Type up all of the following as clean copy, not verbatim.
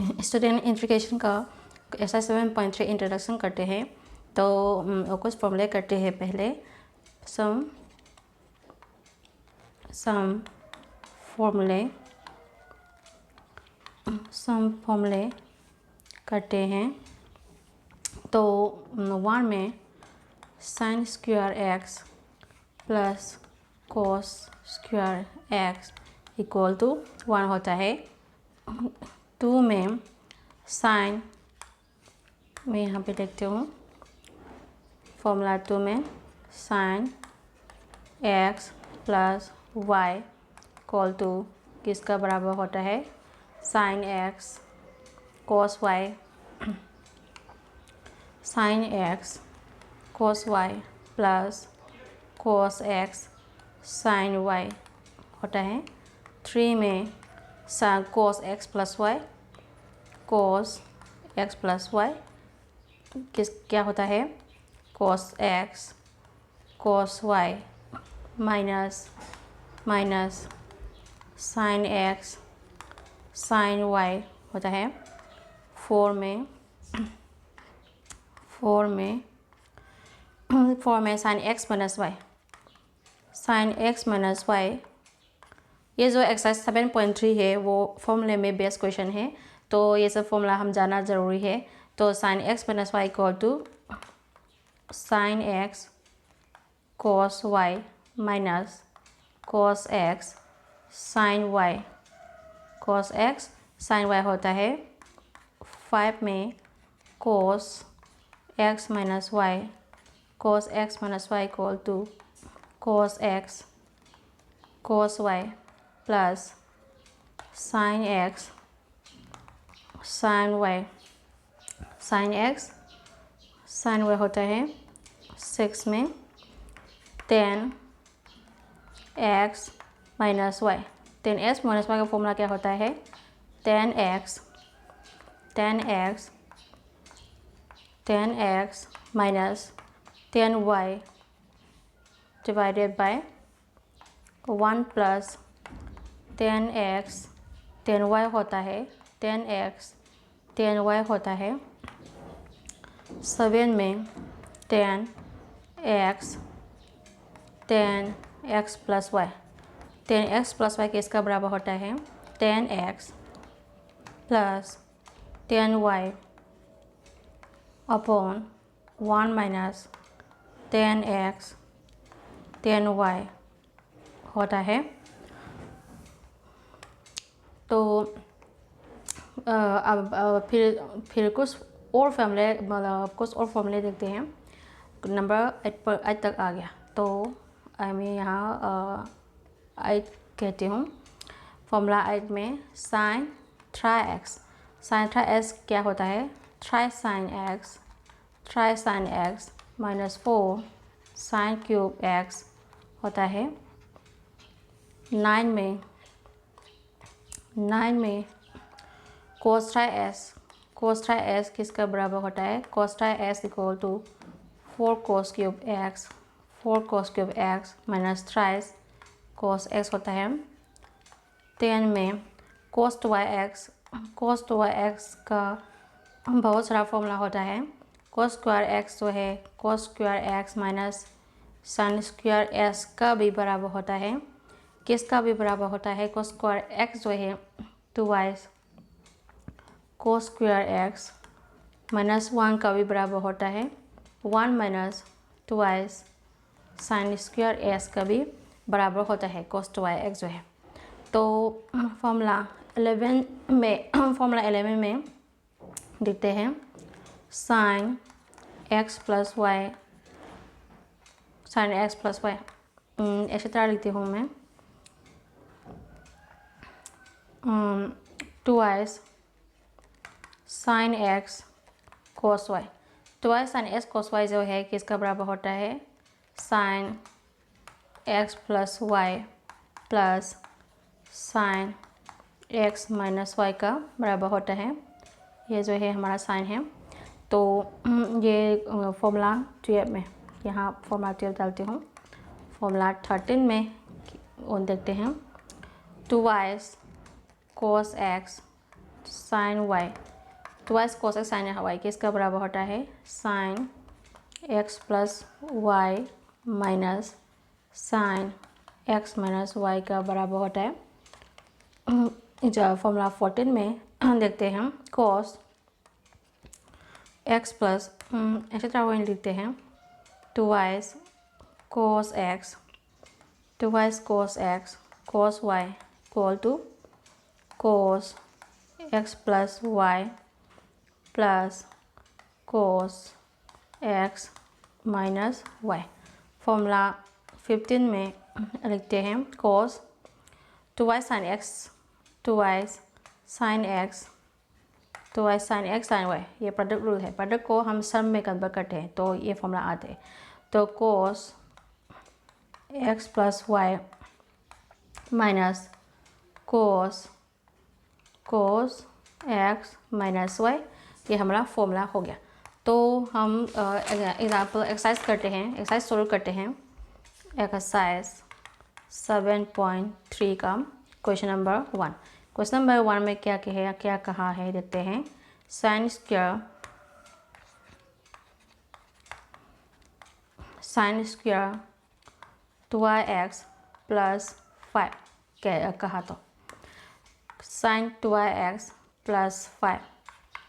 Student integration का exercise 7.3 introduction करते हैं। तो कुछ फॉर्मूले करते हैं। पहले सम फॉर्मूले करते हैं। तो 1 में sine square X plus cos square X equal to 1 होता है। 2 में साइन, मैं यहाँ पे देखती हूँ फॉर्मूला 2 में sine X plus Y equal to किसका बराबर होता है, sine X cos Y, sine X cos Y plus cos X sine Y होता है। 3 में cos X plus Y, cos X plus Y क्या होता है, cos X cos Y minus sine x sine Y होता है। 4 में sine X minus Y, sine X minus Y. ये जो एक्सरसाइज 7.3 है वो फॉर्मूले में बेस्ड क्वेश्चन है, तो ये सब फॉर्मूला हम जानना ज़रूरी है। तो sine X minus Y equal to sine X cos Y minus cos X sine Y, cos X sine Y होता है। 5 में cos X minus Y, cos X minus Y equal to cos X cos Y plus sine x sine Y, sine x sine Y होता है। 6 में 10 X minus Y, 10 X minus Y का formula क्या होता है, 10 X minus 10 Y divided by 1 plus 10 X 10 Y होता है, 10 X 10 Y होता है। 7 में 10 X plus Y, 10 X plus Y किसका बराबर होता है, 10 X plus 10 Y upon 1 minus 10 X 10 Y होता है। तो अब फिर कुछ और फॉर्मूले, मतलब कुछ और फॉर्मूले देखते हैं। नंबर 8 तक आ गया, तो मैं यहाँ 8 कहती हूँ। फॉर्मूला 8 में sine three X, sine three X क्या होता है, three sine X minus 4 sine cube X होता है। 9 में कोस ट्राई एस किसका बराबर होता है, cos three x equal to 4 cos cube x minus thrice cos x होता है। 10 में कोस टू वाई एक्स का बहुत सारा फॉर्मूला होता है। कोस स्क्वायर एक्स जो है, cos square x minus sine square S का भी बराबर होता है, किसका भी बराबर होता है, कोस स्क्वायर एक्स जो है 2y cos square x minus 1 का भी बराबर होता है 1 minus 2y sine square S का भी बराबर होता है कोस 2y एक्स जो है। तो फॉर्मूला 11 में देखते हैं sine X plus Y, sine X plus Y ऐसी तरह लिखती हूँ मैं, 2y sine X cos Y, 2y sine X cos Y जो है किसका बराबर होता है, sine X plus Y plus sine X minus Y का बराबर होता है। ये जो है हमारा साइन है। तो ये फॉर्मूला 12 में, यहाँ फॉर्मूला 12 डालती हूँ। फॉर्मूला 13 में देखते हैं 2y cos X sine Y twice cos X sine Y किसका बराबर होता है sine X plus Y minus sine X minus Y का बराबर होता है जो फॉर्मूला 14 में देखते हैं कोस एक्स प्लस ऐसे तरह वही लिखते हैं twice cos x twice cos x cos y equal to cos x plus Y plus cos x minus y. Formula 15 में लिखते हैं cos twice sine x twice sine x twice sine x sine y, ये product rule है। Product को हम सम में convert करते हैं तो ये फॉर्मूला आते हैं। तो cos x plus Y minus cos x minus Y, ये हमारा फॉर्मूला हो गया। तो हम एग्जाम्पल एक्सरसाइज करते हैं, एक्सरसाइज सोल्व करते हैं। एक्सरसाइज 7.3 का क्वेश्चन नंबर 1। क्वेश्चन नंबर 1 में क्या कहा है देखते हैं। साइन स्क्वायर 2x प्लस 5 कहा। तो साइन 2x प्लस 5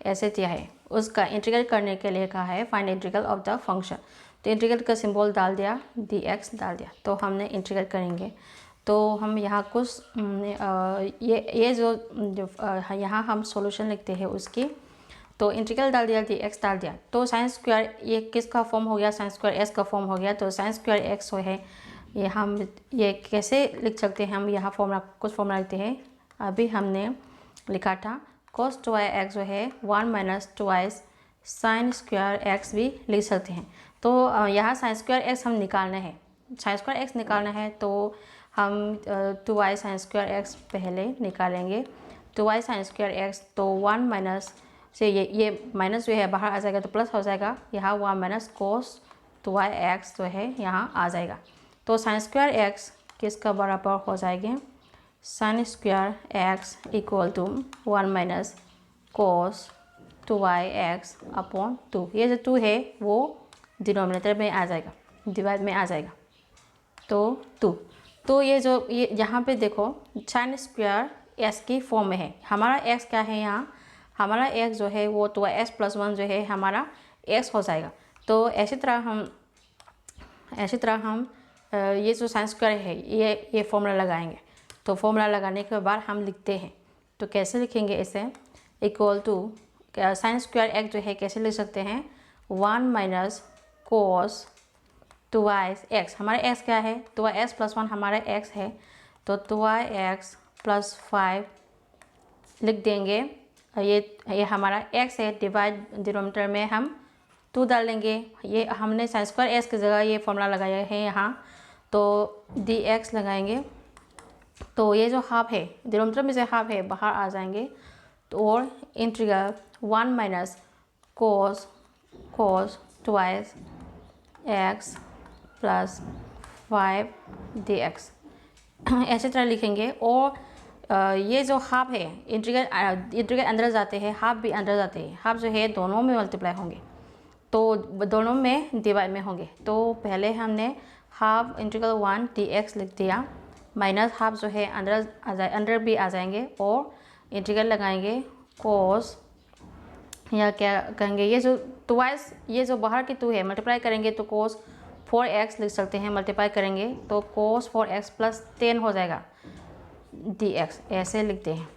ऐसे दिया है, उसका इंटीग्रल करने के लिए कहा है find integral of the function. तो इंटीग्रल का सिंबल डाल दिया, dx डाल दिया, तो हमने इंटीग्रल करेंगे। तो हम यहाँ कुछ ये जो यहाँ हम सॉल्यूशन लिखते हैं उसकी। तो इंटीग्रल डाल दिया, dx डाल दिया, तो साइन स्क्वायर ये किसका फॉर्म हो गया साइन स्क्वायर s का फॉर्म हो गया। तो साइन स्क्वायर x है ये हम ये कैसे लिख सकते हैं हम यहाँ फॉर्मूला कुछ फॉर्मूला लिखते हैं। अभी हमने लिखा था cos 2x जो है 1 minus twice sign square x भी लिख सकते हैं। तो यहाँ साइन स्क्वायर x हम निकालना है, साइन स्क्वायर x निकालना है। तो हम 2y साइन स्क्वायर x पहले निकालेंगे। 2y साइन स्क्वायर x तो 1 माइनस से ये माइनस जो है बाहर आ जाएगा तो प्लस हो जाएगा। यहाँ 1 माइनस कोस 2yx जो है यहाँ आ जाएगा। तो साइन स्क्वायर x किसका बराबर हो जाएगी sine square x equal to 1 minus cos 2yx upon 2। ये जो 2 है वो डिनोमिनेटर में आ जाएगा, डिवाइड में आ जाएगा। तो 2 तो ये यहाँ पे देखो साइन स्क्वायर s की फॉर्म में है। हमारा x क्या है यहाँ, हमारा x जो है वो 2x प्लस 1 जो है हमारा x हो जाएगा। तो ऐसी तरह हम ये जो साइन स्क्वायर है ये फॉर्मूला लगाएंगे। तो फॉर्मूला लगाने के बाद हम लिखते हैं। तो कैसे लिखेंगे इसे, equal to sine square x जो है कैसे लिख सकते हैं 1 माइनस कोस 2x, हमारा x क्या है 2x प्लस 1 हमारा x है। तो 2x प्लस 5 लिख देंगे। ये हमारा x है, डिवाइड डिनोमिनेटर में हम 2 डाल देंगे। ये हमने साइन स्क्वायर s की जगह ये फॉर्मूला लगाया है यहाँ, तो dx लगाएंगे। तो ये जो हाफ है डिनोमिनेटर में से हाफ है बाहर आ जाएंगे। तो और इंटीग्रल 1 माइनस कोस 2x प्लस 5 dx ऐसे तरह लिखेंगे। और ये जो हाफ है इंटीग्रल अंदर जाते हैं, हाफ भी अंदर जाते हैं। हाफ जो है दोनों में मल्टीप्लाई होंगे तो दोनों में डिवाइड में होंगे। तो पहले हमने हाफ इंटीग्रल 1 dx लिख दिया, माइनस हाफ जो है अंदर भी आ जाएंगे। और इंटीग्रल लगाएंगे कोस, या क्या कहेंगे ये जो ट्वाइस ये जो बाहर की 2 है मल्टीप्लाई करेंगे तो कोस 4x लिख सकते हैं। मल्टीप्लाई करेंगे तो कोस 4x प्लस 10 हो जाएगा dx, ऐसे लिखते हैं,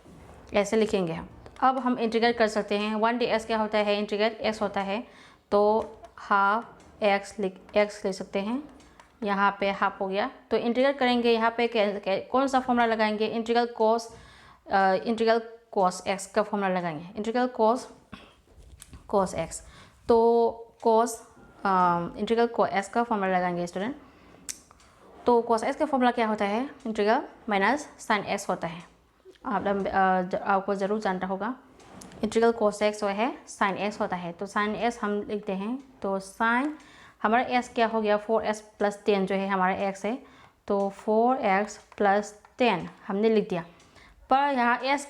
ऐसे लिखेंगे हम। अब हम इंटीग्रेट कर सकते हैं। 1 dx क्या होता है इंटीग्रेट x होता है। तो हाफ x लिख सकते हैं, यहाँ पे हाफ हो गया। तो इंटीग्रेट करेंगे यहाँ पे कौन सा फॉर्मूला लगाएंगे इंटीग्रल कोस x का फॉर्मूला लगाएंगे, इंटीग्रल कोस x। तो इंटीग्रल कोस x का फॉर्मूला लगाएंगे स्टूडेंट। तो कोस x का फॉर्मूला क्या होता है इंटीग्रल माइनस साइन x होता है। आपको ज़रूर जानना होगा इंटीग्रल कोस x जो है साइन x होता है। तो साइन x हम लिखते हैं। तो साइन हमारा x क्या हो गया 4x प्लस 10 जो है हमारा x है। तो 4x प्लस 10 हमने लिख दिया। पर यहाँ एस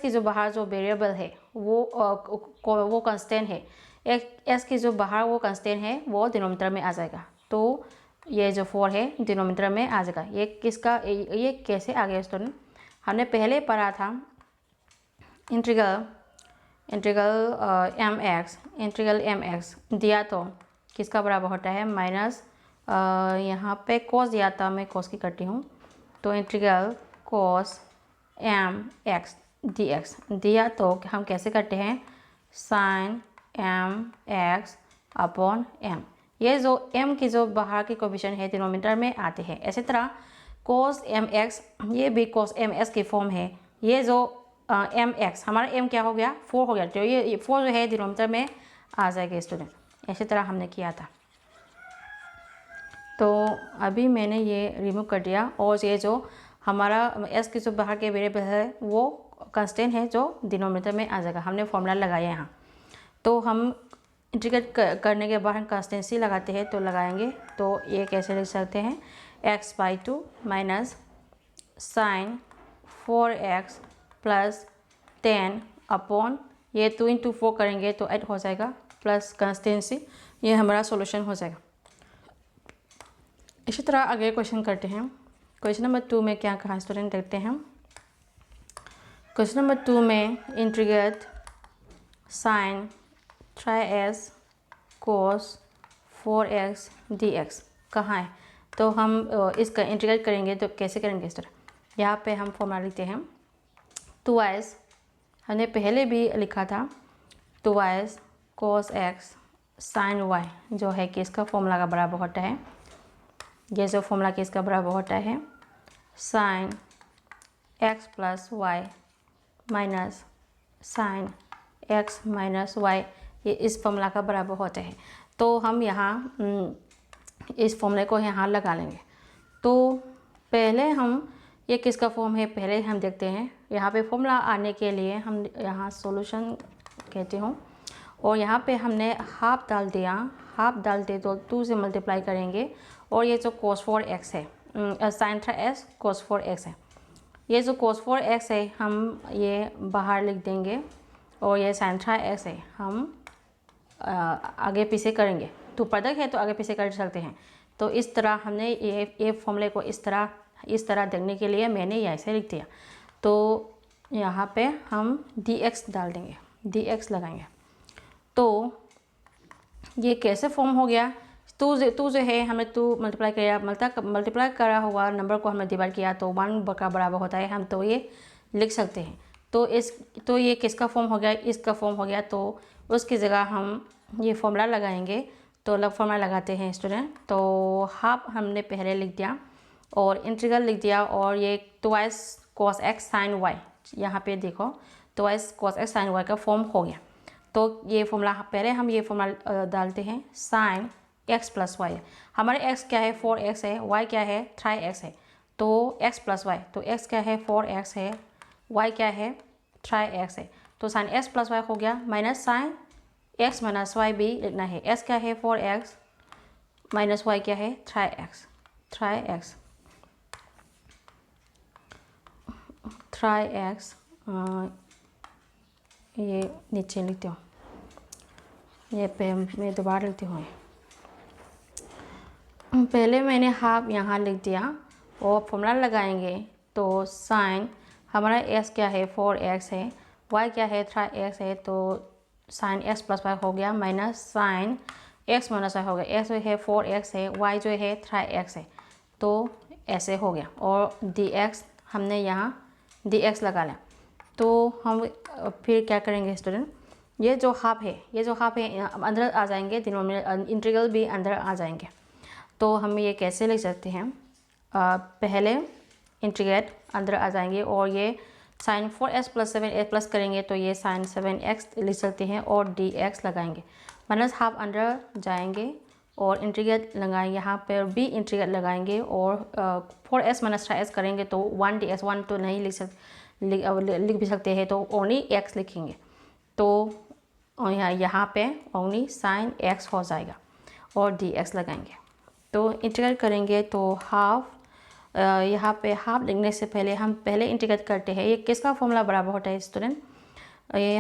की जो बाहर जो वेरिएबल है वो कांस्टेंट है। एस की जो बाहर वो कांस्टेंट है वो डिनोमिनेटर में आ जाएगा। तो ये जो 4 है डिनोमिनेटर में आ जाएगा। ये कैसे आ गया स्टूडेंट? हमने पहले पढ़ा था इंटीग्रल एम एक्स दिया तो किसका बराबर होता है माइनस, यहाँ पे कॉस दिया था, मैं कॉस की करती हूँ, तो integral cos M X D X दिया तो हम कैसे करते हैं sine M X upon M. ये जो m की जो बाहर की कोफिशिएंट है डिनोमिनेटर में आते हैं। इसी तरह cos mx ये भी cos ms की फॉर्म है। ये जो mx हमारा m क्या हो गया 4 हो गया, तो ये 4 जो है डिनोमिनेटर में आ जाएगा स्टूडेंट। इसी तरह हमने किया था। तो अभी मैंने ये रिमूव कर दिया और ये जो हमारा s की जो बाहर के वेरिएबल है वो कांस्टेंट है जो डिनोमिनेटर में आ जाएगा। हमने फॉर्मूला लगाया यहाँ। तो हम इंटीग्रेट करने के बाद हम कांस्टेंसी लगाते हैं, तो लगाएंगे तो ये कैसे लिख सकते हैं x/2 minus sign 4x plus 10 upon ये 2 × 4 करेंगे तो 8 हो जाएगा प्लस कांस्टेंसी। ये हमारा सॉल्यूशन हो जाएगा। इसी तरह आगे क्वेश्चन करते हैं। क्वेश्चन नंबर 2 में क्या कहा स्टूडेंट देखते हैं। क्वेश्चन नंबर 2 में integrate sign 3s cos 4x dx कहाँ है, तो हम इसका इंटीग्रेट करेंगे तो कैसे करेंगे इस तरह। यहाँ पे हम फॉर्मूला लिखते हैं 2s, हमने पहले भी लिखा था 2s cos x sin y जो है कि इसका फॉर्मूला का बराबर होता है, ये जो फॉर्मूला कि इसका बराबर होता है sin x plus Y minus sine x minus Y, ये इस फॉर्मूला का बराबर होता है। तो हम यहाँ इस फॉर्मूले को यहाँ लगा लेंगे। तो पहले हम ये किसका फॉर्म है पहले हम देखते हैं। यहाँ पे फॉर्मूला आने के लिए हम यहाँ सॉल्यूशन कहते हूँ और यहाँ पे हमने हाफ डाल दिया, हाफ डालते तो 2 से मल्टीप्लाई करेंगे और ये जो cos 4x है sin 3s cos 4x है, ये जो cos 4x है हम ये बाहर लिख देंगे और ये sin 3x है हम आगे पीछे करेंगे, तो प्रोडक्ट है तो आगे पीछे कर सकते हैं। तो इस तरह हमने ये फॉर्मूले को इस तरह देखने के लिए मैंने ये ऐसे लिख दिया। तो यहाँ पे हम dx डाल देंगे, dx लगाएंगे। तो ये कैसे फॉर्म हो गया, टू जो है हमने 2 मल्टीप्लाई किया, मल्टीप्लाई करा हुआ नंबर को हमने डिवाइड किया तो 1 का बराबर होता है, हम तो ये लिख सकते हैं। तो ये किसका फॉर्म हो गया, इसका फॉर्म हो गया। तो उसकी जगह हम ये फॉर्मूला लगाएंगे। तो अलग फॉर्मूला लगाते हैं स्टूडेंट। तो हाफ हमने पहले लिख दिया और इंटीग्रल लिख दिया और ये 2s cos x sin y, यहाँ पे देखो 2s cos x sin y का फॉर्म हो गया। तो ये फॉर्मूला पहले हम ये फॉर्मूला डालते हैं sin x प्लस वाई। हमारे x क्या है 4x है, y क्या है 3x है, तो x प्लस वाई, तो x क्या है 4x है, y क्या है 3x है, तो sin x प्लस वाई हो गया minus sin x minus Y भी लिखना है। x क्या है 4x माइनस y क्या है 3x ये नीचे लिखती हूँ, ये पे मैं दोबारा लिखती हूँ। पहले मैंने हाफ यहाँ लिख दिया और फॉर्मूला लगाएंगे। तो साइन हमारा x क्या है 4x है, y क्या है 3x है, तो साइन x प्लस वाई हो गया minus sine x minus Y हो गया। x जो है 4x है, y जो है 3x है, तो ऐसे हो गया। और dx हमने यहाँ dx लगा लिया। तो हम फिर क्या करेंगे स्टूडेंट, ये जो हाफ है अंदर आ जाएंगे, इंटीग्रल भी अंदर आ जाएंगे। तो हम ये कैसे लिख सकते हैं, पहले इंटीग्रेट अंदर आ जाएंगे और ये sign 4s plus 7x plus करेंगे तो ये साइन 7x लिख सकते हैं और dx लगाएंगे। माइनस हाफ अंदर जाएंगे और इंटीग्रेट लगाएंगे, यहाँ पर भी इंटीग्रेट लगाएंगे और 4s माइनस 3s करेंगे तो 1 1 तो नहीं लिख भी सकते हैं, तो ओनली x लिखेंगे। तो यहाँ पे ओनली साइन x हो जाएगा और dx लगाएंगे। तो इंटीग्रेट करेंगे तो हाफ यहाँ पे हाफ लिखने से पहले हम पहले इंटीग्रेट करते हैं। ये किसका फॉर्मूला बराबर होता है स्टूडेंट? ये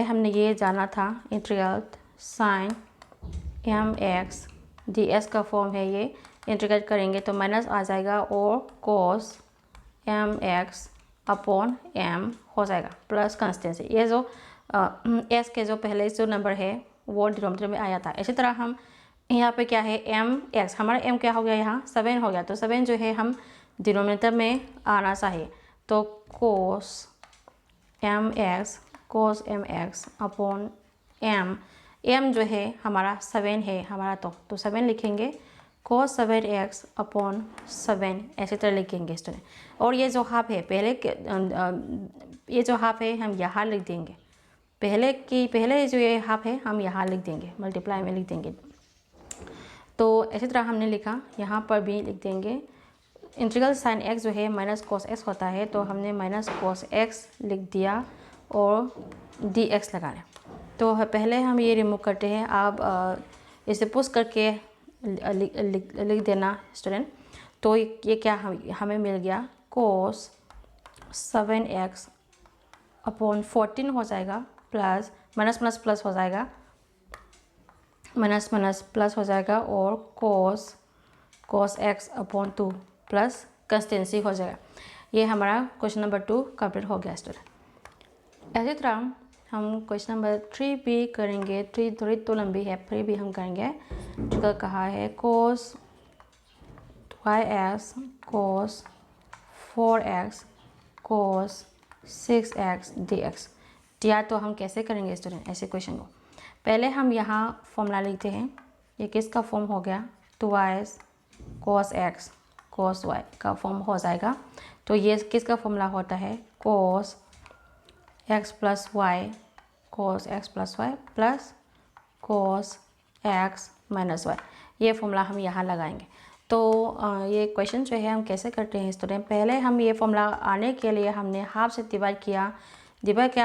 हमने ये जाना था, integral sine M X D S का फॉर्म है। ये इंटीग्रेट करेंगे तो माइनस आ जाएगा और cos M X upon M हो जाएगा प्लस कंस्टेंसी। ये जो एस के जो पहले जो नंबर है वो डिनोमिनेटर में आया था। इसी तरह हम यहाँ पे क्या है, एम एक्स, हमारा एम क्या हो गया, यहाँ 7 हो गया। तो 7 जो है हम डिनोमिनेटर में आना चाहिए। तो कोस एम एक्स अपॉन एम जो है हमारा 7 है हमारा, तो 7 लिखेंगे। कोस 7x अपॉन 7 ऐसे तरह लिखेंगे स्टूडेंट। और ये जो हाफ है ये जो हाफ है हम यहाँ लिख देंगे। पहले जो ये हाफ है हम यहाँ लिख देंगे, मल्टीप्लाई में लिख देंगे। तो इसी तरह हमने लिखा, यहाँ पर भी लिख देंगे। इंटीग्रल साइन x जो है माइनस कोस x होता है, तो हमने माइनस कोस x लिख दिया और dx लगा लें। तो पहले हम ये रिमूव करते हैं। आप इसे पुश करके लिख देना स्टूडेंट। तो ये क्या हमें मिल गया, कोस 7x अपॉन 14 हो जाएगा, प्लस माइनस माइनस प्लस हो जाएगा, माइनस माइनस प्लस हो जाएगा, और कोस x अपॉन 2 प्लस कंस्टेंसी हो जाएगा। ये हमारा क्वेश्चन नंबर 2 कंप्लीट हो गया स्टूडेंट। इसी तरह हम क्वेश्चन नंबर 3 भी करेंगे। 3 थोड़ी तो लंबी है, 3 भी हम करेंगे। जो कहा है कोस 2x कोस 4x कोस 6x dx दिया। तो हम कैसे करेंगे स्टूडेंट ऐसे क्वेश्चन को? पहले हम यहाँ फॉर्मूला लिखते हैं। ये किसका फॉर्म हो गया, 2y cos x cos y का फॉर्म हो जाएगा। तो ये किसका फॉर्मूला होता है, cos x plus Y cos x plus Y plus cos x minus Y. ये फॉर्मूला हम यहाँ लगाएंगे। तो ये क्वेश्चन जो है हम कैसे करते हैं स्टूडेंट? पहले हम ये फॉर्मूला आने के लिए हमने हाफ से डिवाइड किया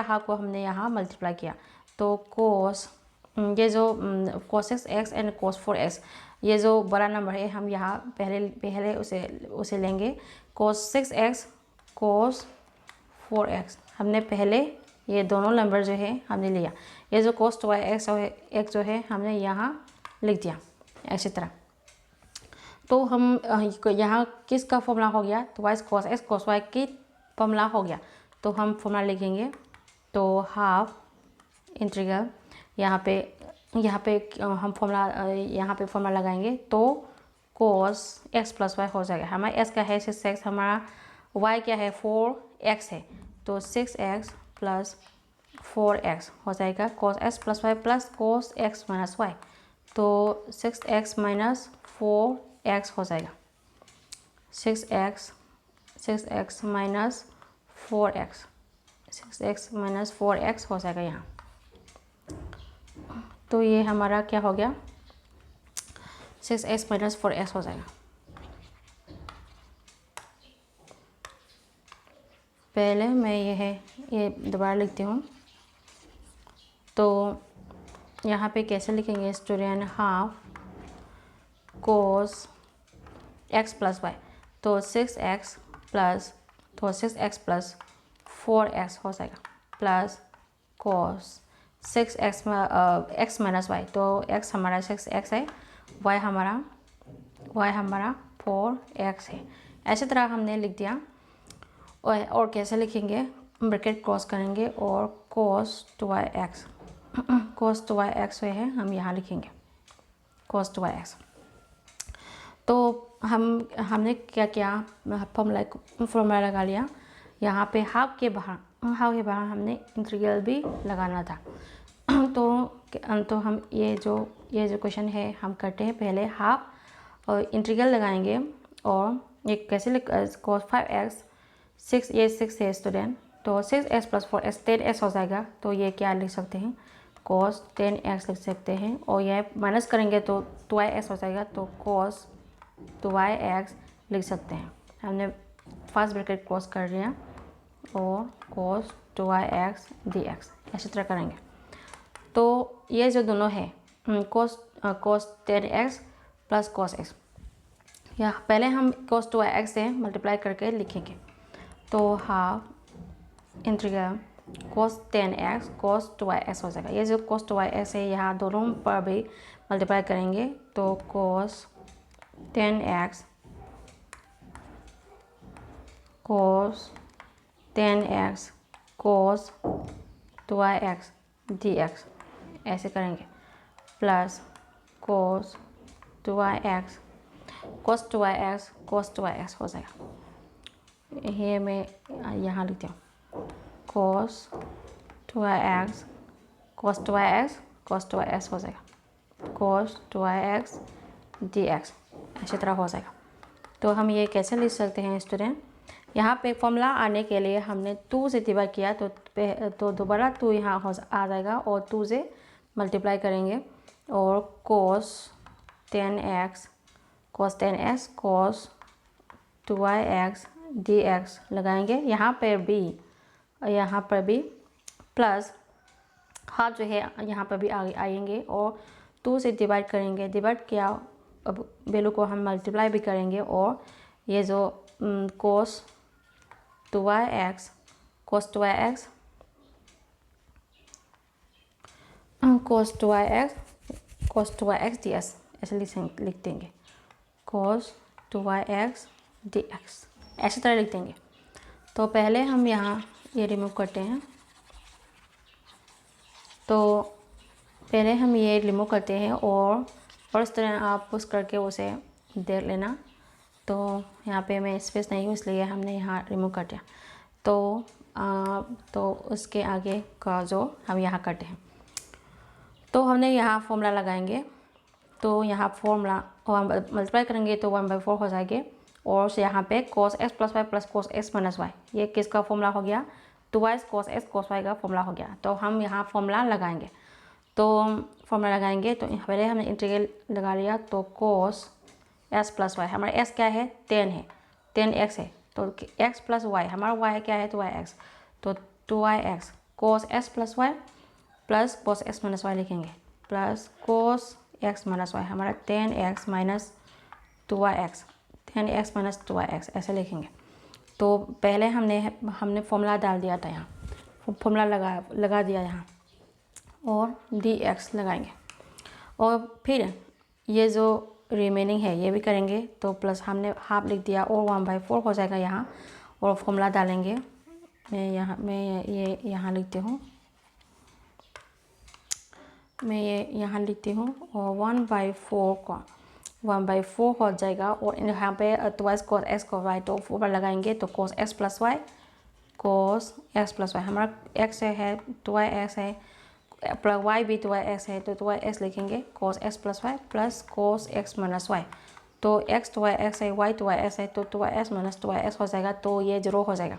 हाफ को हमने यहाँ मल्टीप्लाई किया। तो कोस ये जो कोस 6x एंड कोस 4x, ये जो बड़ा नंबर है हम यहाँ पहले उसे लेंगे। कोस 6x कोस 4x हमने पहले ये दोनों नंबर जो है हमने लिया। ये जो कोस 2x जो है हमने यहाँ लिख दिया ऐसी तरह। तो हम यहाँ किसका फॉर्मूला हो गया, तो Y cos x cos y की फॉर्मूला हो गया। तो हम फॉर्मूला लिखेंगे। तो हाफ इंटीग्रल यहाँ पे हम फॉर्मूला लगाएंगे। तो कोस x प्लस वाई हो जाएगा। हमारा x क्या है 6x, हमारा y क्या है 4x है। तो 6x प्लस 4x हो जाएगा cos x plus Y plus cos x minus Y. तो 6x माइनस 4x हो जाएगा, 6x minus 4x, 6x minus 4x हो जाएगा यहाँ। तो ये हमारा क्या हो गया, 6x माइनस 4x हो जाएगा। पहले मैं ये दोबारा लिखती हूँ। तो यहाँ पे कैसे लिखेंगे student, half cos x plus Y. तो 6x प्लस 6x 4x हो जाएगा plus cos 6x x minus Y. तो x हमारा 6x है, y हमारा 4x है। ऐसी तरह हमने लिख दिया। और कैसे लिखेंगे, ब्रैकेट क्रॉस करेंगे और कोस 2yx जो है हम यहाँ लिखेंगे कोस 2yx। तो हमने क्या किया, फॉर्मूला लगा लिया। यहाँ पे हाफ के बाहर हमने इंटीग्रल भी लगाना था। तो हम ये जो क्वेश्चन है हम करते हैं। पहले हाफ और इंटीग्रल लगाएंगे। और ये कैसे कोस 5x 6 ये 6 है स्टूडेंट। तो 6x प्लस 4x 10x हो जाएगा। तो ये क्या लिख सकते हैं, कोस 10x लिख सकते हैं। और ये माइनस करेंगे तो 2x हो जाएगा। तो कोस 2x लिख सकते हैं। हमने फर्स्ट ब्रैकेट क्रॉस कर लिया और कोस 2x dx ऐसी तरह करेंगे। तो ये जो दोनों है कोस 10x प्लस कोस x, या पहले हम cos 2x से मल्टीप्लाई करके लिखेंगे। तो half integral cos 10x cos 2x हो जाएगा। ये जो cos 2x है यहाँ दोनों पर भी मल्टीप्लाई करेंगे तो cos 10x cos 10x cos 2x dx ऐसे करेंगे, plus cos 2x cos 2x cos 2x हो जाएगा। ये मैं यहाँ लिखती हूँ cos 2x cos 2x cos 2x हो जाएगा, cos 2x dx ऐसी तरह हो जाएगा। तो हम ये कैसे लिख सकते हैं स्टूडेंट, यहाँ पे फॉर्मूला आने के लिए हमने 2 से डिवाइड किया तो दोबारा 2 यहाँ आ जाएगा और 2 से मल्टीप्लाई करेंगे और cos 10x cos 10x cos 2x dx लगाएंगे। यहाँ पर भी प्लस हाफ जो है यहाँ पर भी आएंगे और 2 से डिवाइड करेंगे। डिवाइड किया, अब वैल्यू को हम मल्टीप्लाई भी करेंगे और ये जो cos 2x cos 2x cos 2x dx ऐसे लिख देंगे, cos 2x dx ऐसी तरह लिख देंगे। तो पहले हम यहाँ ये रिमूव करते हैं, तो पहले हम ये रिमूव करते हैं और इस तरह आप पुश करके उसे देख लेना। तो यहाँ पे मैं स्पेस नहीं हूँ इसलिए हमने यहाँ रिमूव कर दिया। तो उसके आगे का जो हम यहाँ करते हैं, तो हमने यहाँ फॉर्मूला लगाएंगे। तो यहाँ फॉर्मूला मल्टीप्लाई करेंगे तो 1/4 हो जाएंगे और यहाँ पे cos x + y + cos x - y ये किसका फॉर्मूला हो गया, 2y cos x cos y का फॉर्मूला हो गया। तो हम यहाँ फॉर्मूला लगाएंगे। तो फॉर्मूला लगाएंगे तो पहले हमने इंटीग्रल लगा लिया। तो cos s + y, हमारा s क्या है 10 है, 10x है। तो x + y, हमारा y क्या है 2yx, तो 2yx cos s + y plus cos x - y लिखेंगे, प्लस cos x - y हमारा 10x - 2yx 10x - 2yx ऐसे लिखेंगे। तो पहले हमने फॉर्मूला डाल दिया था, यहाँ फॉर्मूला लगा दिया यहाँ और dx लगाएंगे और फिर ये जो रिमेनिंग है ये भी करेंगे। तो प्लस हमने हाफ लिख दिया और 1/4 हो जाएगा यहाँ और फॉर्मूला डालेंगे। मैं ये यहाँ लिखती हूँ, मैं ये यहाँ लिखती हूँ और 1/4 का 1/4 हो जाएगा और यहाँ पे 2y cos x cos y तो ऊपर लगाएंगे तो cos x + y cos x + y हमारा x है 2yx है प्लस y भी 2yx है तो 2yx लिखेंगे cos x + y plus cos x - y। तो x 2yx है y 2yx है तो 2y - 2yx हो जाएगा, तो ये 0 हो जाएगा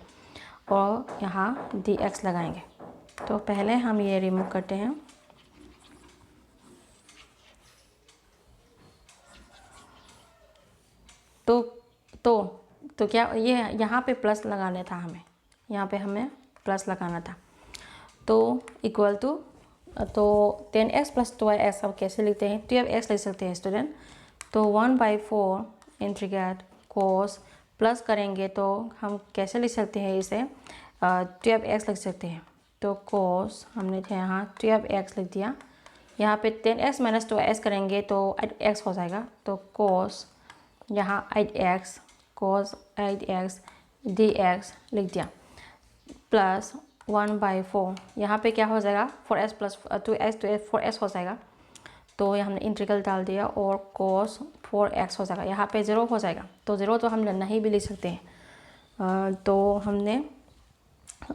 और यहाँ dx लगाएंगे। तो पहले हम ये रिमूव करते हैं। तो क्या ये यहाँ पे प्लस लगाना था, यहाँ पे हमें प्लस लगाना था। तो इक्वल टू, तो 10x + 2x अब कैसे लिखते हैं, 12x लिख सकते हैं स्टूडेंट। तो 1/4 इंटीग्रेट cos प्लस करेंगे तो हम कैसे लिख सकते हैं इसे, 12x लिख सकते हैं। तो cos हमने यहाँ 12x लिख दिया, यहाँ पे 10x - 2x करेंगे तो 8x हो जाएगा। तो cos यहाँ 8x cos 8x dx लिख दिया प्लस 1/4 यहाँ पे क्या हो जाएगा 4s + 2x 4s हो जाएगा। तो हमने इंटीग्रल डाल दिया और cos 4x हो जाएगा, यहाँ पे 0 हो जाएगा। तो 0 तो हम नहीं भी लिख सकते हैं। तो हमने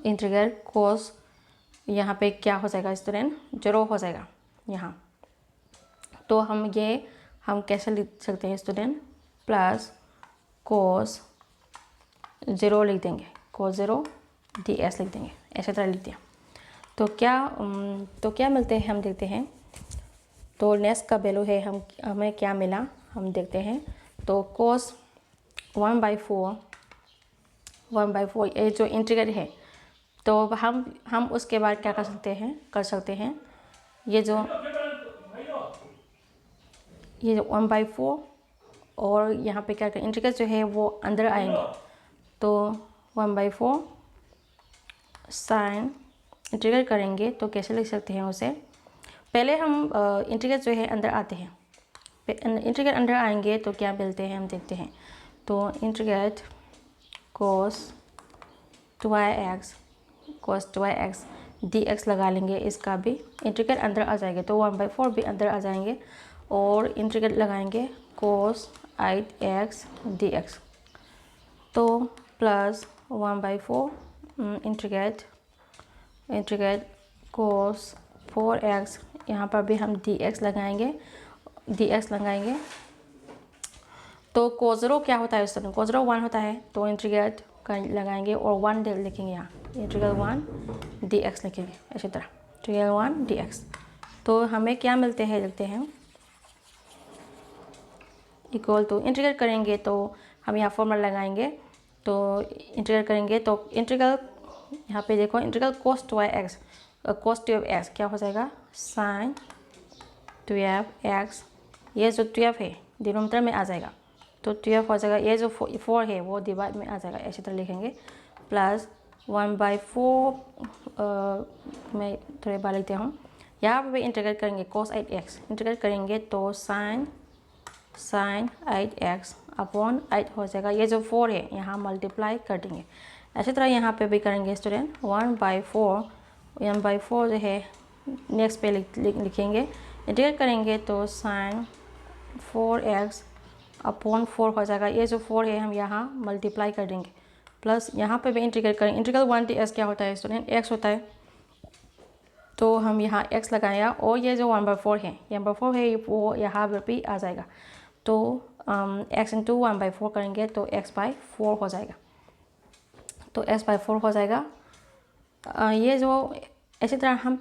इंटीग्रल cos यहाँ पे क्या हो जाएगा स्टूडेंट 0 हो जाएगा यहाँ। तो हम कैसे लिख सकते हैं स्टूडेंट, प्लस cos 0 लिख देंगे, cos 0 ds लिख देंगे, ऐसे तरह लिख दिया। तो क्या मिलते हैं हम देखते हैं। तो नेक्स्ट का वैल्यू है हमें क्या मिला हम देखते हैं। तो cos 1/4 ये जो इंटीग्रल है तो हम उसके बाद क्या कर सकते हैं ये जो 1/4 और यहाँ पे क्या करें, इंटीग्रल जो है वो अंदर आएंगे, तो 1/4 साइन इंटीग्रल करेंगे तो कैसे लिख सकते हैं उसे। पहले हम इंटीग्रल जो है अंदर आते हैं, इंटीग्रल अंदर आएंगे तो क्या मिलते हैं हम देखते हैं। तो इंटीग्रेट cos 2x dx लगा लेंगे, इसका भी इंटीग्रल अंदर आ जाएंगे तो 1/4 भी अंदर आ जाएंगे, और इंटीग्रल लगाएंगे cos 8x dx, तो प्लस 1/4 इंटीग्रेट cos 4x, यहाँ पर भी हम dx लगाएंगे तो कोजरो क्या होता है, उस समय कोजरो 1 होता है, तो इंटीग्रेट लगाएंगे और 1 लिखेंगे, यहाँ इंटीग्रल 1 dx लिखेंगे, इसी तरह इंटीग्रल 1 dx। तो हमें क्या मिलते हैं, लिखते हैं इक्वल टू, इंटीग्रेट करेंगे तो हम यहाँ फॉर्मूला लगाएंगे, तो इंटीग्रेट करेंगे तो इंटीग्रल यहाँ पे देखो, इंटीग्रल cos 12x क्या हो जाएगा, साइन 12x, ये जो 12 है डिनोमिनेटर में आ जाएगा तो 12 हो जाएगा, ये जो 4 है वो डिवाइड में आ जाएगा, इसी तरह लिखेंगे, प्लस 1/4 मैं थोड़े बार लिखते हूँ, यहाँ पर भी इंटीग्रेट करेंगे cos 8x, इंटीग्रेट करेंगे तो साइन 8x अपॉन 8 हो जाएगा, ये जो 4 है यहाँ मल्टीप्लाई कर देंगे। इसी तरह यहाँ पे भी करेंगे स्टूडेंट, 1/4 जो है नेक्स्ट पे लिखेंगे, इंटीग्रेट करेंगे तो साइन 4x अपॉन 4 हो जाएगा, ये जो 4 है हम यहाँ मल्टीप्लाई कर देंगे, प्लस यहाँ पे भी इंटीग्रेट करेंगे, इंटीग्रल 1 dx क्या होता है स्टूडेंट, x होता है, तो हम यहाँ x लगाया, और ये जो 1/4 है वो यहाँ पर भी आ जाएगा, तो x इंटू 1/4 करेंगे तो x/4 हो जाएगा, तो x/4 हो जाएगा। ये जो इसी तरह हम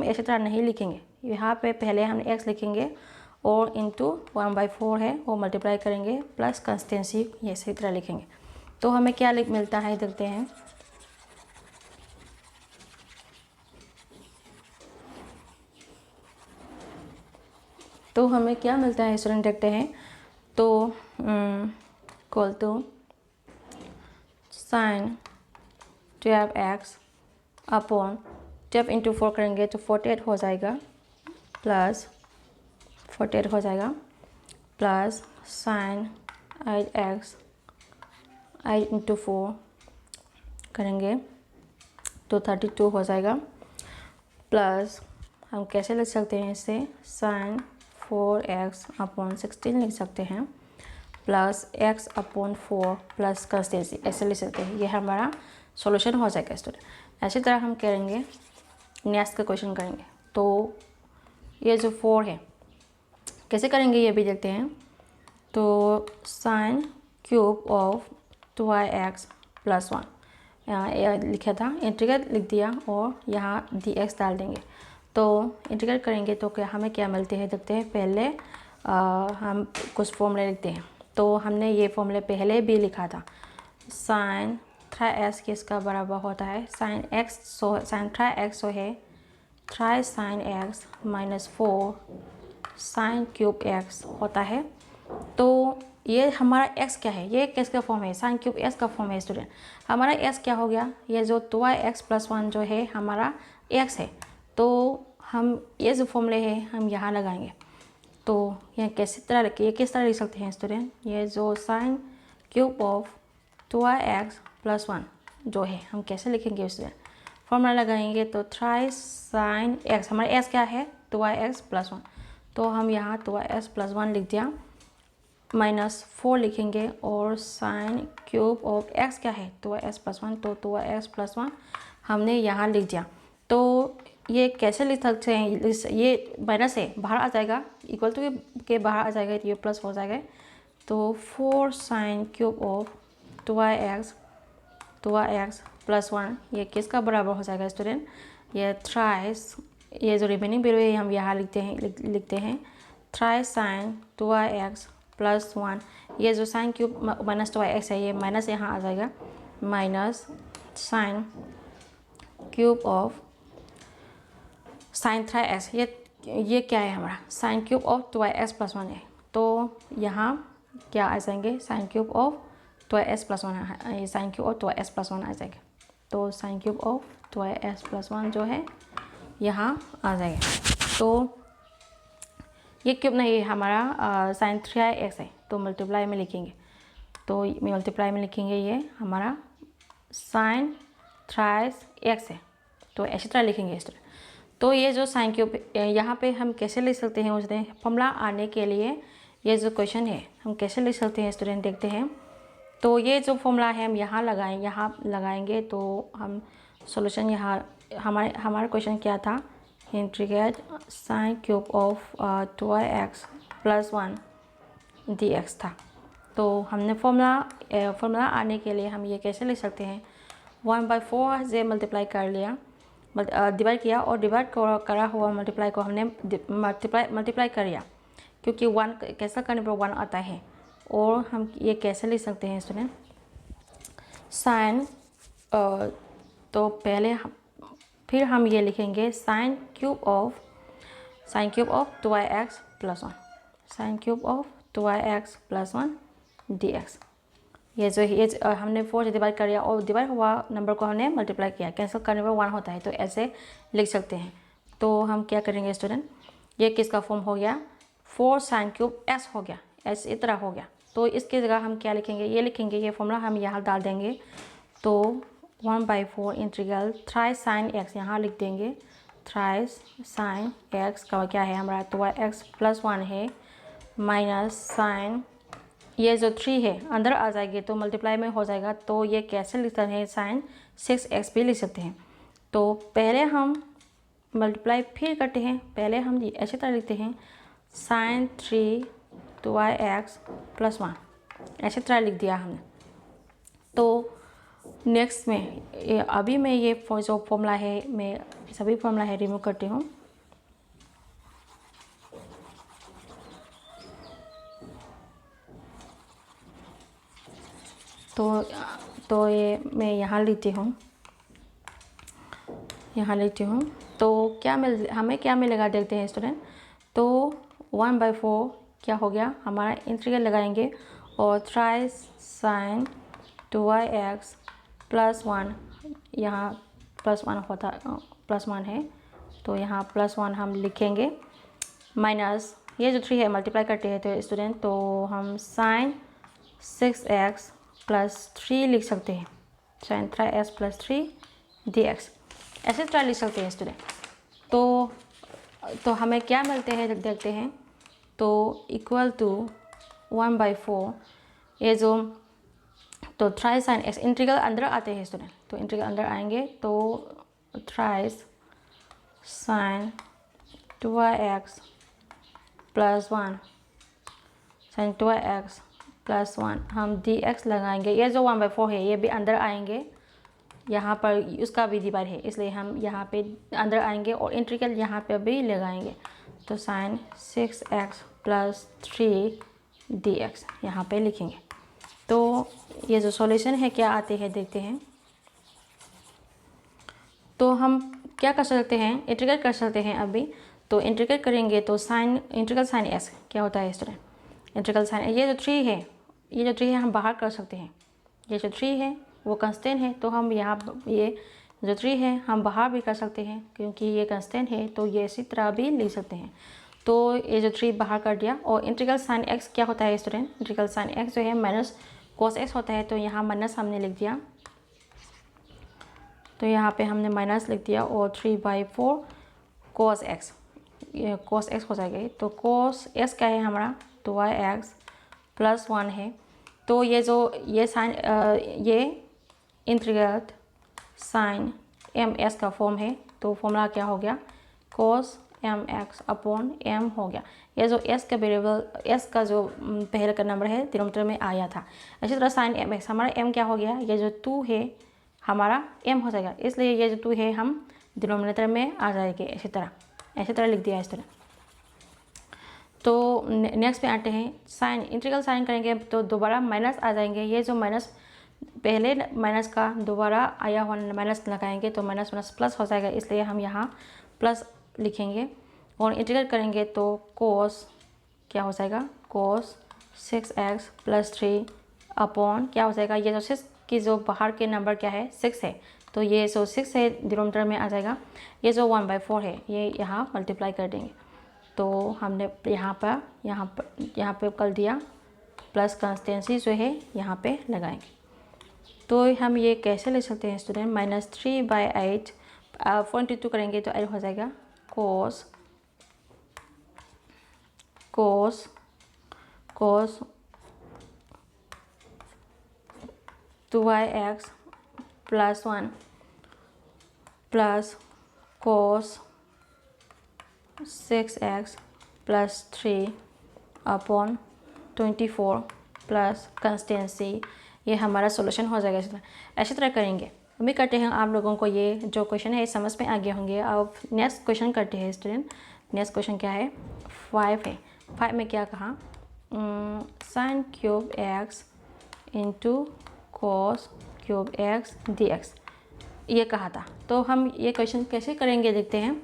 इसी तरह नहीं लिखेंगे, यहाँ पे पहले हम x लिखेंगे और इंटू 1/4 है वो मल्टीप्लाई करेंगे, प्लस कंस्टेंसी ये इसी तरह लिखेंगे, तो हमें क्या मिलता है देखते हैं। तो हमें क्या मिलता है स्टूडेंट देखते हैं, तो equal to sine 12x upon 12 into 4 करेंगे तो 48 हो जाएगा, प्लस 48 हो जाएगा, प्लस साइन 8x 8 इंटू 4 करेंगे तो 32 हो जाएगा, प्लस हम कैसे लिख सकते हैं इसे, साइन 4x अपॉन 16 लिख सकते हैं, plus x upon 4 plus consistency, ऐसे लिख सकते हैं, ये हमारा सॉल्यूशन हो जाएगा स्टूडेंट। ऐसी तरह हम करेंगे, नेक्स्ट का क्वेश्चन करेंगे, तो ये जो 4 है कैसे करेंगे ये भी देखते हैं। तो sine cube of 2x plus 1 यहाँ लिखा था, इंटीग्रेट लिख दिया और यहाँ dx डाल देंगे, तो इंटीग्रेट करेंगे तो क्या हमें क्या मिलते हैं देखते हैं। पहले हम कुछ फॉर्मूले लिखते हैं, तो हमने ये फॉर्मूले पहले भी लिखा था, साइन 3x किसका बराबर होता है, साइन 3x है 3 sine x minus 4 sine cube x होता है। तो ये हमारा x क्या है, ये किसका फॉर्म है, साइन क्यूब x का फॉर्म है स्टूडेंट। हमारा x क्या हो गया, ये जो 2x प्लस 1 जो है हमारा x है, तो हम ये जो फॉर्मूले है हम यहाँ लगाएंगे, तो ये किस तरह लिख सकते हैं स्टूडेंट, ये जो sine cube of 2x plus 1 जो है हम कैसे लिखेंगे स्टूडेंट, फॉर्मूला लगाएंगे तो 3 साइन x, हमारा x क्या है 2x प्लस 1, तो हम यहाँ 2x प्लस 1 लिख दिया, माइनस 4 लिखेंगे और साइन क्यूब ऑफ x क्या है 2x प्लस 1, तो 2x प्लस 1 हमने यहाँ लिख दिया। तो ये कैसे लिख सकते हैं, ये माइनस है बाहर आ जाएगा, इक्वल टू के बाहर आ जाएगा, ये प्लस हो जाएगा, तो 4 sine cube of 2x plus 1 ये किसका बराबर हो जाएगा स्टूडेंट, ये थ्राइस, ये जो रिमेनिंग वैल्यू है हम यहाँ लिखते हैं 3 साइन 2x प्लस 1, ये जो साइन क्यूब माइनस 2x है ये माइनस यहाँ आ जाएगा, minus sine cube of sine 3x, ये क्या है हमारा sine cube of 2x plus 1 है, तो यहाँ क्या आ जाएंगे, sine cube of 2s plus 1, sine cube of 2s plus 1 आ जाएगा। तो sine cube of 2s plus 1 जो है यहाँ आ जाएगा। तो ये क्यूब नहीं है हमारा, साइन 3x है, तो मल्टीप्लाई में लिखेंगे, तो मल्टीप्लाई में लिखेंगे ये हमारा साइन 3x है, तो ऐसी तरह लिखेंगे इस तरह। तो ये जो साइन क्यूब यहाँ पे हम कैसे लिख सकते हैं उसने फॉर्मूला आने के लिए, ये जो क्वेश्चन है हम कैसे लिख सकते हैं स्टूडेंट देखते हैं। तो ये जो फॉर्मूला है हम यहाँ लगाएंगे तो हम सॉल्यूशन यहाँ हमारा क्वेश्चन क्या था, integrate sine cube of 2x plus 1 dx था। तो हमने फॉर्मूला आने के लिए हम ये कैसे लिख सकते हैं, 1/4 से मल्टीप्लाई कर लिया, डिवाइड किया और डिवाइड करा हुआ मल्टीप्लाई को हमने मल्टीप्लाई कर लिया, क्योंकि 1 कैंसिल करने पर 1 आता है। और हम ये कैसे लिख सकते हैं स्टूडेंट, साइन तो पहले फिर हम ये लिखेंगे sine cube of 2x plus 1, sine cube of 2x plus 1 dx। ये हमने 4 से डिवाइड कर दिया और डिवाइड हुआ नंबर को हमने मल्टीप्लाई किया, कैंसिल करने पर 1 होता है, तो ऐसे लिख सकते हैं। तो हम क्या करेंगे स्टूडेंट, ये किसका फॉर्म हो गया, 4 साइन क्यूब s हो गया, s इस तरह हो गया। तो इसकी जगह हम क्या लिखेंगे, ये लिखेंगे, ये फॉर्मूला हम यहाँ डाल देंगे। तो 1/4 इंटीग्रल 3 साइन x यहाँ लिख देंगे, 3 साइन x का क्या है हमारा 2x प्लस 1 है, माइनस साइन ये जो 3 है अंदर आ जाएगी तो मल्टीप्लाई में हो जाएगा। तो ये कैसे लिखते हैं, साइन 6x भी लिख सकते हैं। तो पहले हम मल्टीप्लाई फिर करते हैं, पहले हम ऐसे तरह लिखते हैं साइन 3 2x प्लस 1, ऐसे तरह लिख दिया हमने। तो नेक्स्ट में अभी मैं ये जो फॉर्मूला है मैं सभी फॉर्मूला है रिमूव करती हूँ। तो ये मैं यहाँ लेती हूँ, तो हमें क्या मिलेगा देखते हैं स्टूडेंट। तो 1/4 क्या हो गया हमारा, इंटीग्रल लगाएंगे और 3 साइन 2x प्लस 1, यहाँ प्लस 1 है, तो यहाँ प्लस 1 हम लिखेंगे, माइनस ये जो 3 है मल्टीप्लाई करते हैं तो स्टूडेंट, तो हम साइन 6x प्लस 3 लिख सकते हैं, साइन 3x प्लस 3 dx, ऐसे तरह लिख सकते हैं स्टूडेंट। तो हमें क्या मिलते हैं देखते हैं। तो इक्वल टू 1/4 ये जो, तो 3 साइन x इंटीग्रल अंदर आते हैं स्टूडेंट, तो इंटीग्रल अंदर आएंगे तो 3 sign 2x plus 1 sign 2x plus 1 हम dx लगाएंगे, ये जो 1/4 है ये भी अंदर आएंगे, यहाँ पर उसका भी डिवाइड है इसलिए हम यहाँ पे अंदर आएंगे और इंटीग्रल यहाँ पे भी लगाएंगे। तो साइन 6x प्लस 3 dx यहाँ पे लिखेंगे। तो ये जो सॉल्यूशन है क्या आते हैं देखते हैं। तो हम क्या कर सकते हैं, इंटीग्रेट कर सकते हैं अभी। तो इंटीग्रेट करेंगे तो इंटीग्रल साइन s क्या होता है स्टूडेंट, इंटीग्रल साइन ये जो 3 है हम बाहर कर सकते हैं, ये जो 3 है वो कंस्टेंट है, तो हम यहाँ ये जो 3 है हम बाहर भी कर सकते हैं, क्योंकि ये कंस्टेंट है तो ये इसी तरह भी लिख सकते हैं। तो ये जो 3 बाहर कर दिया और इंटीग्रल साइन x क्या होता है स्टूडेंट, इंटीग्रल साइन x जो है माइनस cos x होता है, तो यहाँ माइनस हमने लिख दिया, तो यहाँ पे हमने माइनस लिख दिया और 3/4 cos x, ये cos x हो जाएगा। तो cos x क्या है हमारा 2x प्लस 1 है। तो ये साइन ये इंटीग्रल साइन ms का फॉर्म है, तो फॉर्मूला क्या हो गया cos mx अपॉन m हो गया। ये जो s का वेरिएबल s का जो पहले का नंबर है डिनोमिनेटर में आया था। इसी तरह साइन mx हमारा m क्या हो गया, ये जो 2 है हमारा m हो जाएगा, इसलिए ये जो 2 है हम डिनोमिनेटर में आ जाएंगे, ऐसी तरह लिख दिया इस तरह। तो नेक्स्ट पे आते हैं, साइन इंटीग्रल साइन करेंगे तो दोबारा माइनस आ जाएंगे, ये जो माइनस पहले माइनस का दोबारा आया हुआ माइनस लगाएंगे तो माइनस माइनस प्लस हो जाएगा, इसलिए हम यहाँ प्लस लिखेंगे और इंटीग्रेट करेंगे तो कोस क्या हो जाएगा, कोस 6x प्लस 3 अपॉन क्या हो जाएगा, ये जो 6 की जो बाहर के नंबर क्या है 6 है, तो ये जो 6 है डिनोमिनेटर में आ जाएगा। ये जो 1/4 है ये यहाँ मल्टीप्लाई कर देंगे, तो हमने यहाँ पे कर दिया, प्लस कंस्टेंसी जो है यहाँ पे लगाएंगे। तो हम ये कैसे ले सकते हैं स्टूडेंट, -3/8 42 करेंगे तो 8 हो जाएगा, cos 2x plus 1 plus cos 6x plus 3 upon 24 plus consistency, ये हमारा सॉल्यूशन हो जाएगा। इसमें ऐसी तरह करेंगे। उम्मीद करते हैं आप लोगों को ये जो क्वेश्चन है समझ में आ गए होंगे। अब नेक्स्ट क्वेश्चन करते हैं स्टूडेंट। नेक्स्ट क्वेश्चन क्या है, 5 है। 5 में क्या कहा, sin cube x into cos cube x dx ये कहा था। तो हम ये क्वेश्चन कैसे करेंगे देखते हैं।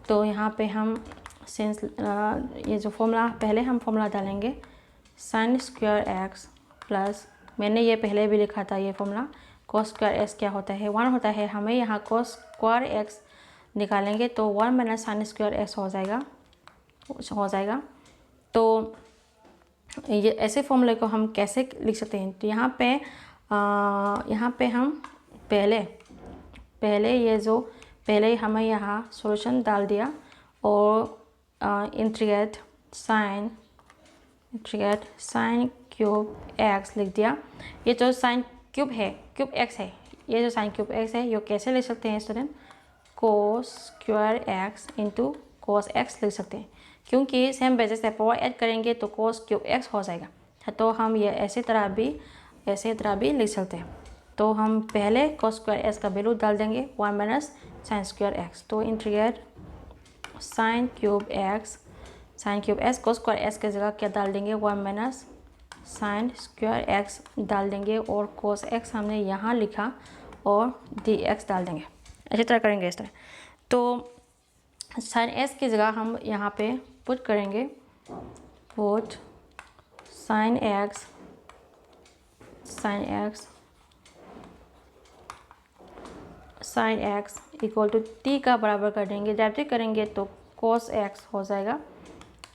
तो यहाँ पे हम ये जो फॉर्मूला, पहले हम फॉर्मूला डालेंगे sin स्क्वायर x प्लस, मैंने ये पहले भी लिखा था ये फॉर्मूला, cos स्क्वायर x क्या होता है 1 होता है। हमें यहाँ cos स्क्वायर x निकालेंगे तो 1 माइनस sin स्क्वायर x हो जाएगा। तो ये ऐसे फॉर्मूले को हम कैसे लिख सकते हैं, तो यहाँ पे हम पहले हमें यहाँ सॉल्यूशन डाल दिया और इंटीग्रेट साइन क्यूब x लिख दिया। ये जो साइन क्यूब x है, ये जो साइन क्यूब x है ये कैसे ले सकते हैं student, cos square x into cos x लिख सकते हैं, क्योंकि सेम बेसिस से पावर ऐड करेंगे तो cos क्यूब x हो जाएगा। तो हम ये ऐसे तरह भी लिख सकते हैं। तो हम पहले cos स्क्वायर x का वैल्यू डाल देंगे 1 माइनस साइन स्क्वायर x, तो integrate sign cube x cos square x की जगह क्या डाल देंगे 1 माइनस साइन स्क्वायर x डाल देंगे और cos x हमने यहाँ लिखा और dx डाल देंगे। अच्छी तरह करेंगे इस तरह। तो साइन x की जगह हम यहाँ पे पुट करेंगे, put sine x equal to t का बराबर कर देंगे, डायरेक्ट करेंगे तो cos x हो जाएगा,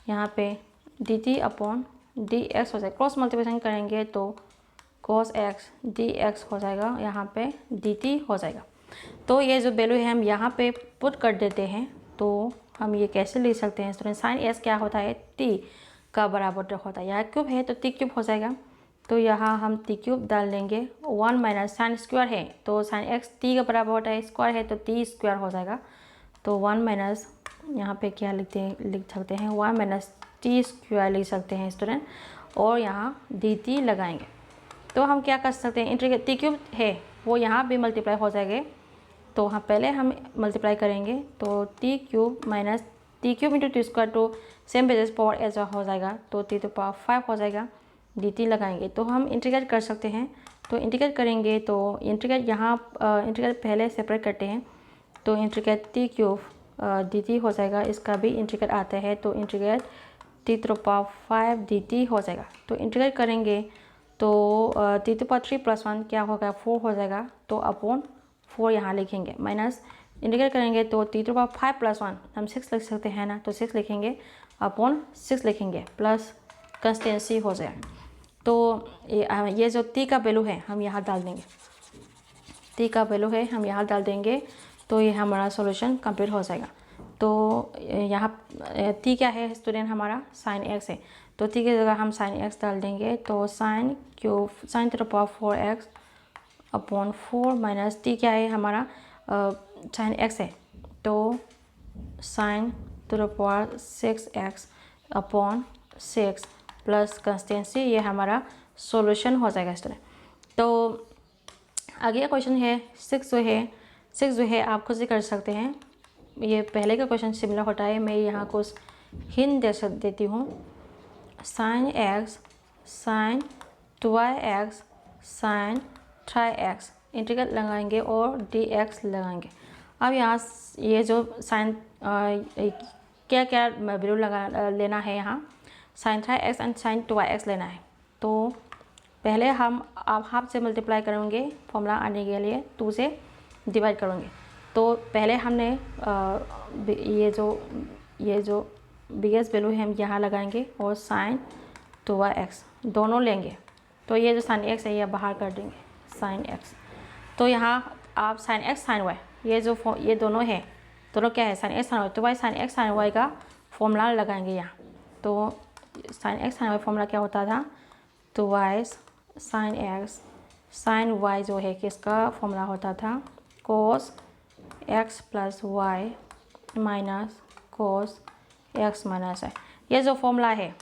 यहाँ पे dt अपॉन dx हो जाएगा। क्रॉस मल्टीप्लिकेशन करेंगे तो cos x dx हो जाएगा, यहाँ पे dt हो जाएगा। तो ये जो वैल्यू है हम यहाँ पे पुट कर देते हैं। तो हम ये कैसे लिख सकते हैं स्टूडेंट, साइन x क्या होता है t का बराबर होता है, यहाँ क्यूब है तो t क्यूब हो जाएगा। तो यहाँ हम t क्यूब डाल देंगे, 1 माइनस साइन स्क्वायर है तो साइन x t का बराबर होता है, स्क्वायर है तो t स्क्वायर हो जाएगा। तो 1 माइनस यहाँ पे क्या लिख सकते हैं 1 माइनस टी स्क्वायर लिख सकते हैं स्टूडेंट, और यहाँ dt लगाएंगे। तो हम क्या कर सकते हैं, इंटीग्रेट t क्यूब है वो यहाँ भी मल्टीप्लाई हो जाएंगे। तो हम पहले मल्टीप्लाई करेंगे तो t cube minus t cube into T square, तो सेम बेसिस पावर ऐसा हो जाएगा तो t to पावर 5 हो जाएगा, dt लगाएंगे। तो हम इंटीग्रेट कर सकते हैं। तो इंटीग्रेट करेंगे तो इंटीग्रेट पहले सेपरेट करते हैं, तो इंटीग्रेट t क्यूब dt हो जाएगा, इसका भी इंटीग्रेट आता है तो integrate t to power 5 dt हो जाएगा। तो इंटीग्रेट करेंगे तो t to पावर 3 प्लस 1 क्या होगा 4 हो जाएगा, तो अपॉन 4 यहाँ लिखेंगे, माइनस इंटीग्रेट करेंगे तो t to पावर 5 प्लस 1 हम 6 लिख सकते हैं ना, तो 6 लिखेंगे अपॉन 6 लिखेंगे, प्लस कंस्टेंसी हो जाएगा। तो ये जो t का वैल्यू है हम यहाँ डाल देंगे, t का वैल्यू है हम यहाँ डाल देंगे, तो ये हमारा सॉल्यूशन कंप्लीट हो जाएगा। तो यहाँ t क्या है स्टूडेंट हमारा साइन x है, तो t की जगह हम साइन x डाल देंगे, तो sign to the power 4x upon 4 minus t क्या है हमारा साइन x है, तो sign to the power 6x upon 6 plus consistency, ये हमारा सॉल्यूशन हो जाएगा स्टूडेंट। तो आगे क्वेश्चन है 6 जो है आप खुद से कर सकते हैं, ये पहले का क्वेश्चन सिमिलर होता है। मैं यहाँ कुछ हिंट देती हूँ, sine x sine 2x sine 3x integrate लगाएंगे और dx लगाएंगे। अब यहाँ ये जो साइन क्या वैल्यू लेना है, यहाँ sin 3x and sin 2x लेना है। तो पहले हम आप हाफ से मल्टीप्लाई करेंगे फॉर्मूला आने के लिए, 2 से डिवाइड करेंगे। तो पहले हमने ये जो बिगेस्ट वैल्यू है हम यहाँ लगाएंगे और sin 2x दोनों लेंगे। तो ये जो sin x है ये बाहर कर देंगे sin x। तो यहाँ आप sin x sin y ये दोनों है, दोनों क्या है sin x sin y, तो sin x sin y का फॉर्मूला लगाएंगे यहाँ। तो sin x sin y formula क्या होता था, 2y sin x sin y जो है किसका फॉर्मूला होता था, cos x plus y minus cos x minus y। ये जो फॉर्मूला है,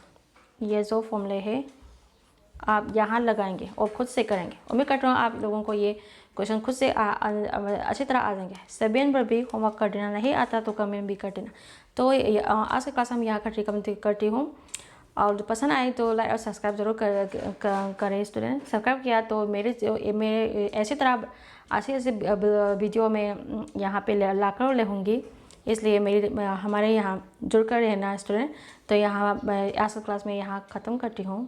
ये जो फॉर्मूले है आप यहाँ लगाएंगे और खुद से करेंगे। उम्मीद करता हूँ आप लोगों को ये क्वेश्चन खुद से अच्छी तरह आ जाएंगे। सभी पर भी होमवर्क कर देना, नहीं आता तो कमेंट भी कर देना। तो आज की क्लास हम यहाँ करती हूँ, और पसंद आए तो लाइक और सब्सक्राइब जरूर करें स्टूडेंट। सब्सक्राइब किया तो मेरे ऐसी तरह ऐसे वीडियो में यहाँ पे लाकर रहूँगी, इसलिए हमारे यहाँ जुड़कर रहना स्टूडेंट। तो यहाँ आज की क्लास में यहाँ ख़त्म करती हूँ।